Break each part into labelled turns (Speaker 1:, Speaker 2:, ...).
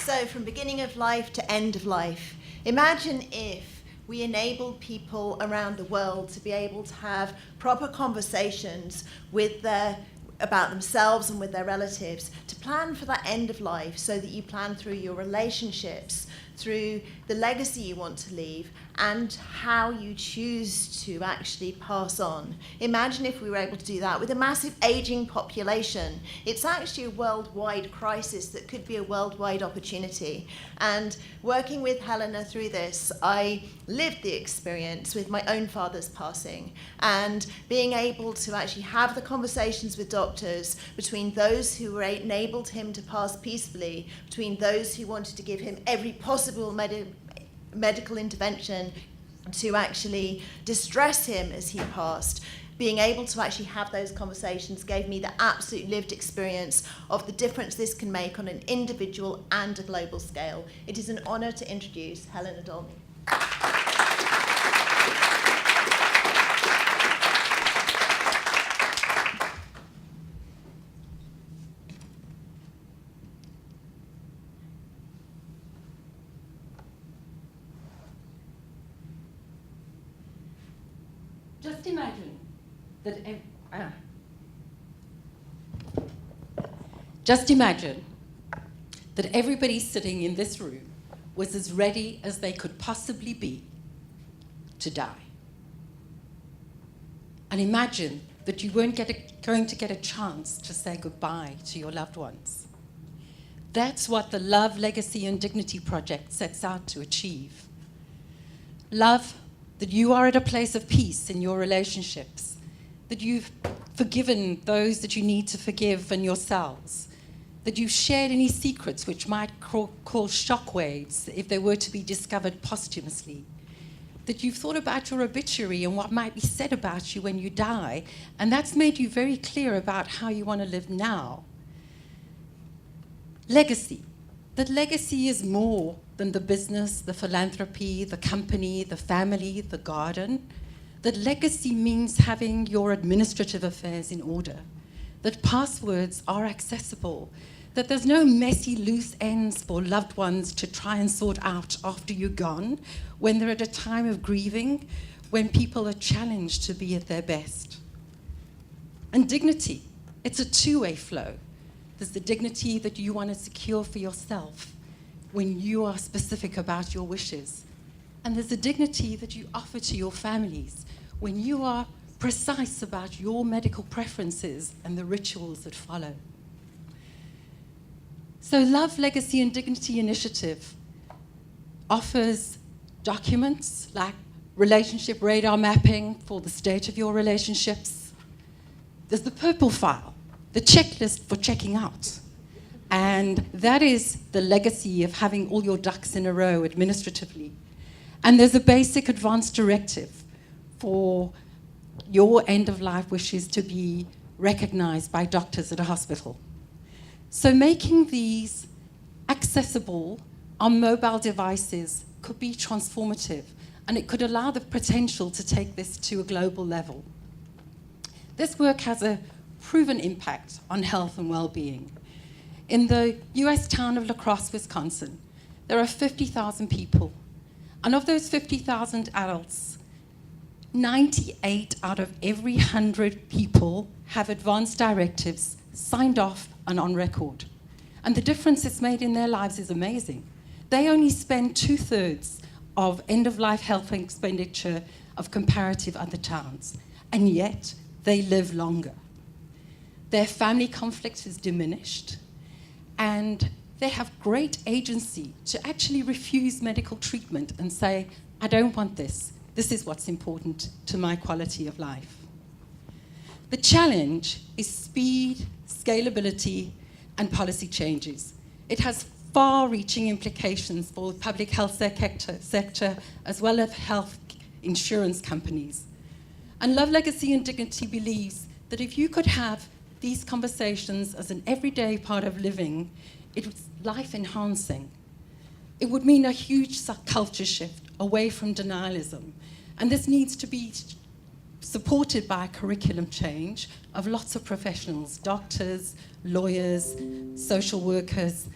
Speaker 1: So from beginning of life to end of life, imagine if we enabled people around the world to be able to have proper conversations about themselves and with their relatives, to plan for that end of life so that you plan through your relationships, through the legacy you want to leave, and how you choose to actually pass on. Imagine if we were able to do that with a massive aging population. It's actually a worldwide crisis that could be a worldwide opportunity. And working with Helena through this, I lived the experience with my own father's passing, and being able to actually have the conversations with doctors between those who enabled him to pass peacefully, between those who wanted to give him every possible medical intervention to actually distress him as he passed. Being able to actually have those conversations gave me the absolute lived experience of the difference this can make on an individual and a global scale. It is an honour to introduce Helena Dolny.
Speaker 2: Just imagine that everybody sitting in this room was as ready as they could possibly be to die. And imagine that you weren't going to get a chance to say goodbye to your loved ones. That's what the Love, Legacy and Dignity Project sets out to achieve. Love, that you are at a place of peace in your relationships, that you've forgiven those that you need to forgive and yourselves, that you've shared any secrets which might cause shockwaves if they were to be discovered posthumously, that you've thought about your obituary and what might be said about you when you die, and that's made you very clear about how you want to live now. Legacy. That legacy is more than the business, the philanthropy, the company, the family, the garden. That legacy means having your administrative affairs in order, that passwords are accessible, that there's no messy loose ends for loved ones to try and sort out after you're gone, when they're at a time of grieving, when people are challenged to be at their best. And dignity, it's a two-way flow. There's the dignity that you want to secure for yourself when you are specific about your wishes. And there's the dignity that you offer to your families when you are precise about your medical preferences and the rituals that follow. So Love, Legacy and Dignity Initiative offers documents like relationship radar mapping for the state of your relationships. There's the purple file, the checklist for checking out. And that is the legacy of having all your ducks in a row administratively. And there's a basic advance directive for your end-of-life wishes to be recognized by doctors at a hospital. So making these accessible on mobile devices could be transformative, and it could allow the potential to take this to a global level. This work has a proven impact on health and well-being. In the US town of La Crosse, Wisconsin, there are 50,000 people. And of those 50,000 adults, 98 out of every 100 people have advance directives signed off and on record. And the difference it's made in their lives is amazing. They only spend 2/3 of end-of-life health expenditure of comparative other towns, and yet they live longer. Their family conflict is diminished, and they have great agency to actually refuse medical treatment and say, I don't want this. This is what's important to my quality of life. The challenge is speed, scalability, and policy changes. It has far-reaching implications for the public health sector as well as health insurance companies. And Love, Legacy and Dignity believes that if you could have these conversations as an everyday part of living, it was life-enhancing. It would mean a huge culture shift away from denialism. And this needs to be supported by a curriculum change of lots of professionals, doctors, lawyers, social workers,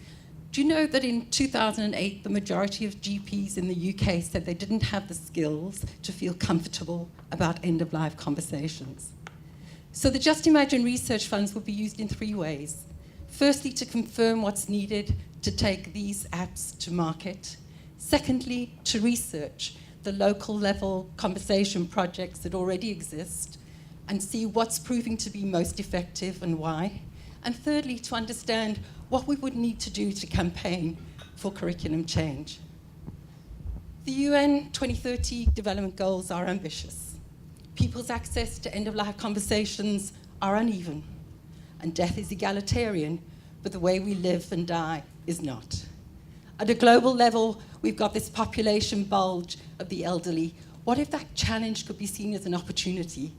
Speaker 2: Do you know that in 2008, the majority of GPs in the UK said they didn't have the skills to feel comfortable about end-of-life conversations? So the Just Imagine research funds will be used in 3 ways. Firstly, to confirm what's needed to take these apps to market. Secondly, to research the local level conversation projects that already exist and see what's proving to be most effective and why. And thirdly, to understand what we would need to do to campaign for curriculum change. The UN 2030 development goals are ambitious. People's access to end-of-life conversations are uneven, and death is egalitarian, but the way we live and die is not. At a global level, we've got this population bulge of the elderly. What if that challenge could be seen as an opportunity?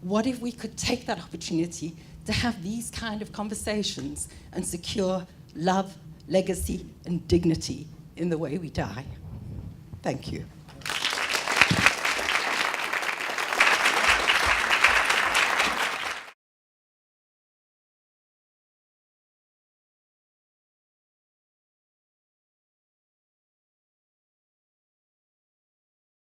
Speaker 2: What if we could take that opportunity to have these kind of conversations and secure love, legacy, and dignity in the way we die? Thank you.